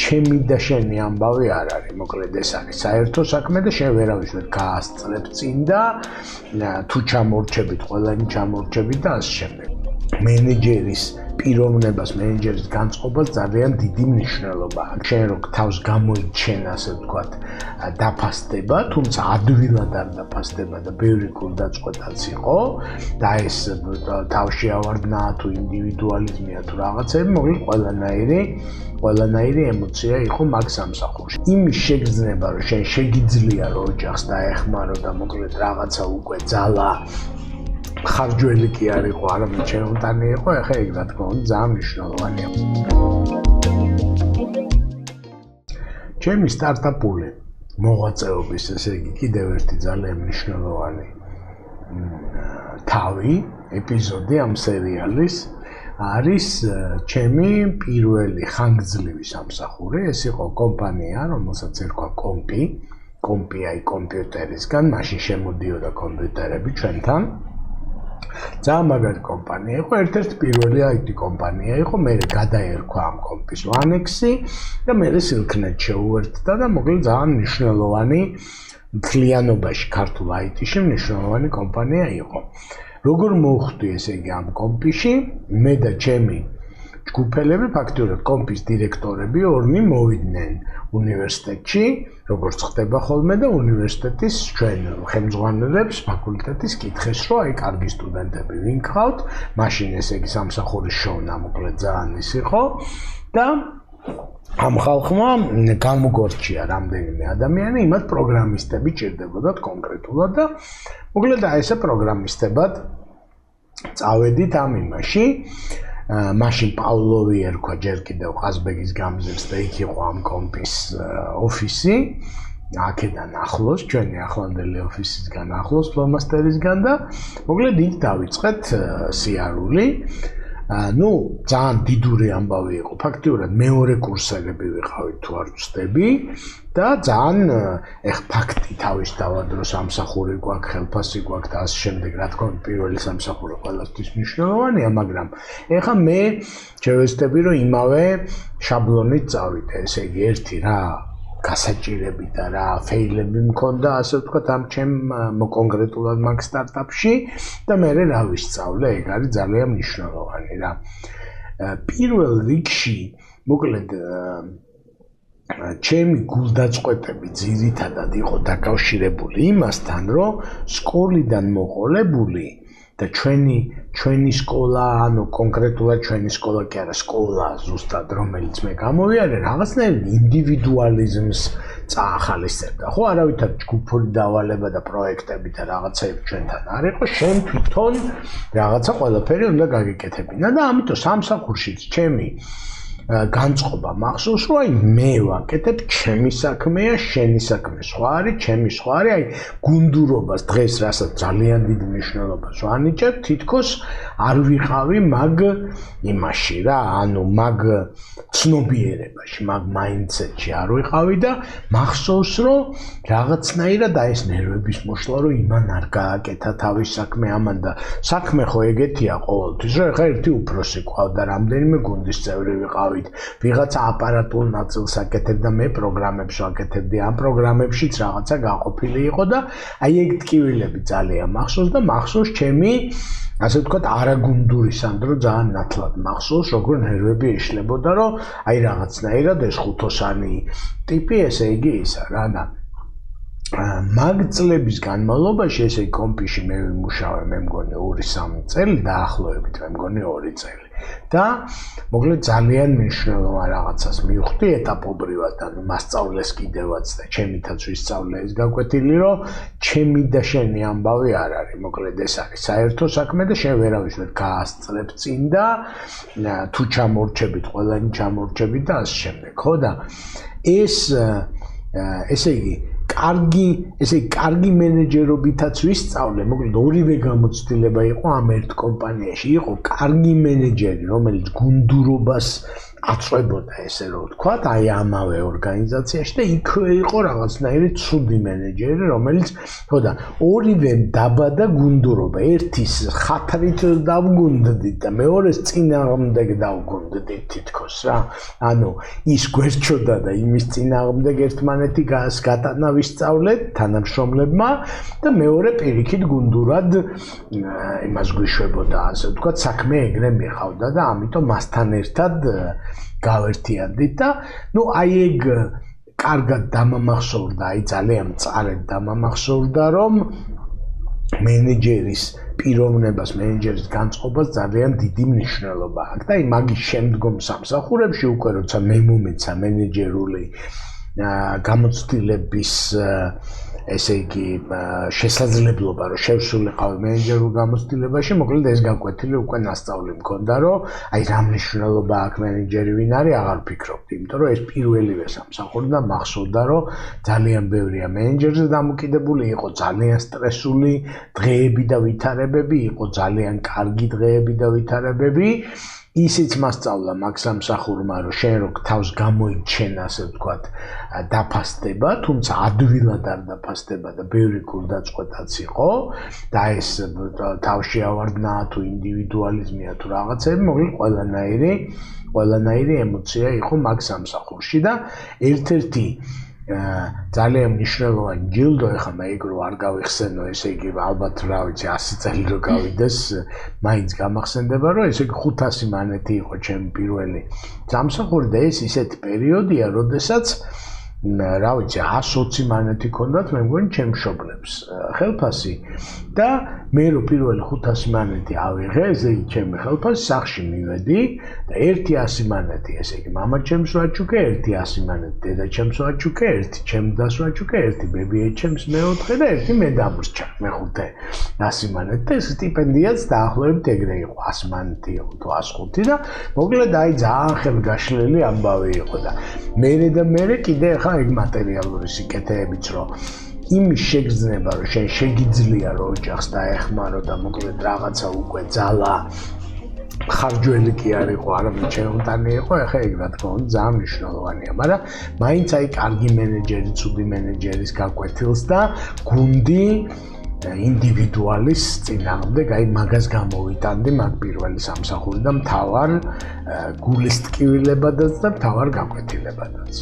ჩემი და შენი ამბავი არ არის, მოკლედ ეს არის საერთო საქმე და შენ ვერავის ვერ გაასწრებ წინ და თუ ჩამორჩებით, ყველანი ჩამორჩებით და ასე შემდეგ. მენეჯერის პიროვნებას, მენეჯერის განწყობას ძალიან დიდი მნიშვნელობა აქვს. შენ რო თავს გამოიჩენ, ასე ვთქვათ, დაფასდება, თუმცა ადვილად არ დაფასდება და ბევრი გულდაწყვეტაც იყო და ეს თავში ავარდნა თუ ინდივიდუალიზმია თუ რაღაცები, მოკლედ ყველანაირი ემოცია იყო მაგ სამსახურში. იმის შეგრძნება, რომ შენ შეგიძლია რომ ოჯახს დაეხმარო და მოკლედ რაღაცა უკვე ძალა ხარჯველი კი არ იყო, არამედ ჩემთანი იყო, ეხლა ეგ რა თქმა უნდა ძალიან მნიშვნელოვანია. ჩემი სტარტაპული მოღვაწეობის, ესე იგი, კიდევ ერთი ძალიან მნიშვნელოვანი თავი, ეპიზოდი ამ სერიალის არის ჩემი პირველი ხანგრძლივი სამსახური. ეს იყო კომპანია, რომელსაც ერქვა კომპი აი კომპიუტერისგან, მაშინ შემოდიოდა კომპიუტერები ჩვენთან. ძალიან მაგარი კომპანია იყო, ერთ-ერთი პირველი IT კომპანია იყო, მე გადაერქვა ამ კომპის Vanex-ი და მე Silknet შეუერთდა და მოკლედ ძალიან მნიშვნელოვანი მთლიანობაში ქართულ IT-ში მნიშვნელოვანი კომპანია იყო. როგორ მოვხვდი ესე იგი ამ კომპიში, მე და ჩემი ჯგუფელები, ფაქტობრივად კომპის დირექტორები ორნი მოვიდნენ უნივერსიტეტში, როგორც ხდება ხოლმე და უნივერსიტეტის ჩვენ ხელმძღვანელებს ფაკულტეტის კითხეს, რომ აი კარგი სტუდენტები ვინ გყავთ, მაშინ ესე იგი სამსახურის შოვნა მოკლედ ძალიან ის იყო და ამ ხალხმა გამოგორჩია რამდენიმე ადამიანი, იმათ პროგრამისტები ჭირდებოდათ კონკრეტულად და მოკლედ აი ესე პროგრამისტებად წავედით ამ იმაში. მაშინ პავლოვი ერქვა ჯერ კიდევ ყაზბეგის გამზირს და იქ იყო ამ კომპის ოფისი. აქედან ახლოს, ჩვენი ახლანდელი ოფისისგან ახლოს, ფლომასტერისგან და მოკლედ იქ დავიწყეთ სიარული. ძალიან დიდური ამბავი იყო. ფაქტიურად მეორე კურსელები ვიყავით თუ არ ვცდები და ძალიან ფაქტი თავის თავად რომ სამსახური გვაქვს, ხელფასი გვაქვს და ასე შემდეგ, რა თქმა უნდა, პირველი სამსახური ყველასთვის მნიშვნელოვანია, მაგრამ ეხლა მე შევეცდები რომ იმავე შაბლონით წავიდე, ესე იგი ერთი რა გასაჭირები და რა ფეილები მქონდა, ასე ვთქვათ, ამ ჩემ კონკრეტულად მაგ სტარტაპში და მე რა ვისწავლე, ეგ არის ძალიან მნიშვნელოვანი რა. პირველ რიგში, მოკლედ ჩემი გულდაწყვეტები ძირითადად იყო დაკავშირებული იმასთან, რომ სკოლიდან მოყოლებული და ჩვენი სკოლა, ანუ კონკრეტულად ჩვენი სკოლა კი არა, სკოლა ზუსტად რომელიც მე გამოვიარე, რაღაცნაირ ინდივიდუალიზმს წაახალისებდა. ხო, არავითარ ჯგუფური დავალება და პროექტები და რაღაცები ჩვენთან არ იყო, შენ თვითონ რაღაცა ყველაფერი უნდა გაგიკეთებინა და ამიტომ სამსახურშიც ჩემი განწყობა მახსოვს, რომ აი მე ვაკეთებ, ჩემი საქმეა, შენი საქმე სხვა არის, ჩემი სხვა არის, აი გუნდურობას დღეს რასაც ძალიან დიდ მნიშვნელობას ვანიჭებ, თითქოს არ ვიყავი მაგ იმაში რა, ანუ მაგ ცნობიერებაში, მაგ მაინდსეტში არ ვიყავი და მახსოვს, რომ რაღაცნაირად აი ეს ნერვების მოშლა, რომ იმან არ გააკეთა თავის საქმე ამან და საქმე ხო ეგეთია ყოველთვის, რომ ეხა ერთი უფროსი ყავდა, რამდენიმე გუნდის წევრი ვიყავით, ვიღაცა აპარატულ ნაწილს აკეთებდა, მე პროგრამებს ვაკეთებდი, ამ პროგრამებშიც რაღაცა გაყოფილი იყო და აი ეგ ტკივილები ძალიან მახსოვს და მახსოვს ჩემი ასე ვთქვათ არაგუნდური სანდრო ძალიან ნათლად მახსოვს, როგორ ნერვები ეშლებოდა, რომ აი რაღაცნაირად ეს ხუთოსანი ტიპი, ესე იგი ისა რა და მაგ წლების განმავლობაში ესე კომპიში მე ვიმუშავე, მე მგონი 2-3 წელი დაახლოებით, მე მგონი 2 წელი. და მოკლედ ძალიან მნიშვნელოვან რაღაცას მივხვდი ეტაპობრივად, ანუ მასწავლეს კიდევაც და ჩემითაც ვისწავლე ეს გაკვეთილი, რომ ჩემი და შენი ამბავი არ არის, მოკლედ ეს არის საერთო საქმე და შენ ვერავის ვერ გაასწრებ წინ და თუ ჩამორჩებით, ყველანი ჩამორჩებით და ასე შემდეგ, ხო და ეს ესე იგი კარგი მენეჯერობითაც ვისწავლე, მოკლედ ორივე გამოცდილება იყო ამ ერთ კომპანიაში, იყო კარგი მენეჯერი, რომელიც გუნდურობას აწვებოდა ესე რომ ვთქვა, აი ამავე ორგანიზაციაში და იქვე იყო რაღაცნაირი ცუდი მენეჯერი, რომელიც ხოდა ორივე დაბადა გუნდურობა, ერთის ხათრით დავგუნდდით და მეორეს წინააღმდეგ დავგუნდდით თითქოს რა. ანუ ის გვერდჩოდა და იმის წინააღმდეგ ერთმანეთი გატანა ვისწავლეთ თანამშრომლებმა და მეორე პირიქით გუნდურად იმას გვიშვებოდა, ასე ვთქვათ, საქმე ეგრე მიყავდა და ამიტომ მასთან ერთად გავერთიანდით და აი ეგ კარგად დამამახსოვრდა, აი ძალიან მწარედ დამამახსოვრდა, რომ მენეჯერის პიროვნებას, მენეჯერის განწყობას ძალიან დიდი მნიშვნელობა აქვს და მაგის შემდგომ სამსახურებში უკვე როცა მე მომეცა მენეჯერული გამოცდილების ესე იგი შესაძლებლობა რომ შევსულიყავი მენეჯერულ გამოცდილებაში, მოკლედ ეს გაკვეთილი უკვე ნასწავლი მქონდა, რომ აი რა მნიშვნელობა აქვს მენეჯერი ვინ არის, აღარ ვფიქრობდი, იმიტომ რომ ეს პირველივე სამსახური და მახსოვდა, რომ ძალიან ბევრია მენეჯერზე დამოკიდებული, იყო ძალიან სტრესული დღეები და ვითარებები, იყო ძალიან კარგი დღეები და ვითარებები. ისიც მასწავლა მაგ სამსახურმა, რომ შენ რო თავს გამოიჩენ, ასე ვთქვათ, დაფასდება, თუმცა ადვილად არ დაფასდება და ბევრი გულდაწყვეტაც იყო და ეს თავში ავარდნა თუ ინდივიდუალიზმია თუ რაღაცები, მოკლედ ყველანაირი ემოცია იყო მაგ სამსახურში და ერთ-ერთი ძალიან მნიშვნელოვანი ჯილდო, ეხლა მე იქ რო არ გავიხსენო, ესე იგი ალბათ რა ვიცი 100 წელი რო გავიდეს, მაინც გამახსენდება, რომ ესე იგი 500 მანეთი იყო ჩემი პირველი სამსახური და ეს ისეთი პერიოდია, როდესაც რა ვიცი 120 მანეთი ქონდათ მე მგონი ჩემ მშობლებს ხელფასი და მე რო პირველი 500 მანეთი ავიღე, ესე იგი ჩემი ხელფასი სახში მივედი და ერთი 100 მანეთი, ესე იგი მამა ჩემს ვაჩუქე, ერთი 100 მანეთი დედა ჩემს ვაჩუქე, ერთი ჩემ დას ვაჩუქე, ერთი ბებია ჩემს მეოთხე და ერთი მე დამრჩა მეხუთე 100 მანეთი და ეს სტიპენდიაც დაახლოებით ეგრე იყო 100 მანეთი იყო თუ 105 და მოკლედ აი ძალიან ხელგაშლილი ამბავი იყო და მე კიდე ხა ეგ მატერიალური სიკეთეებიც რომ იმის შეგრძნება რომ შენ შეგიძლია რომ ოჯახს დაეხმარო და მოკლედ რაღაცა უკვე ძალა ხარჯველი კი არ იყო, არამედ ჩემთან იყო, ეხა ეგ რა თქმა უნდა ძალიან მნიშვნელოვანია, მაგრამ მაინც აი კარგი მენეჯერი, ცუდი მენეჯერის გაკვეთილს და გუნდი ინდივიდუალის წინააღმდეგ აი მაგას გამოვიტანდი მაგ პირველი სამსახური და მთავარ გულის ტკივილებადაც და მთავარ გაკვეთილებადაც.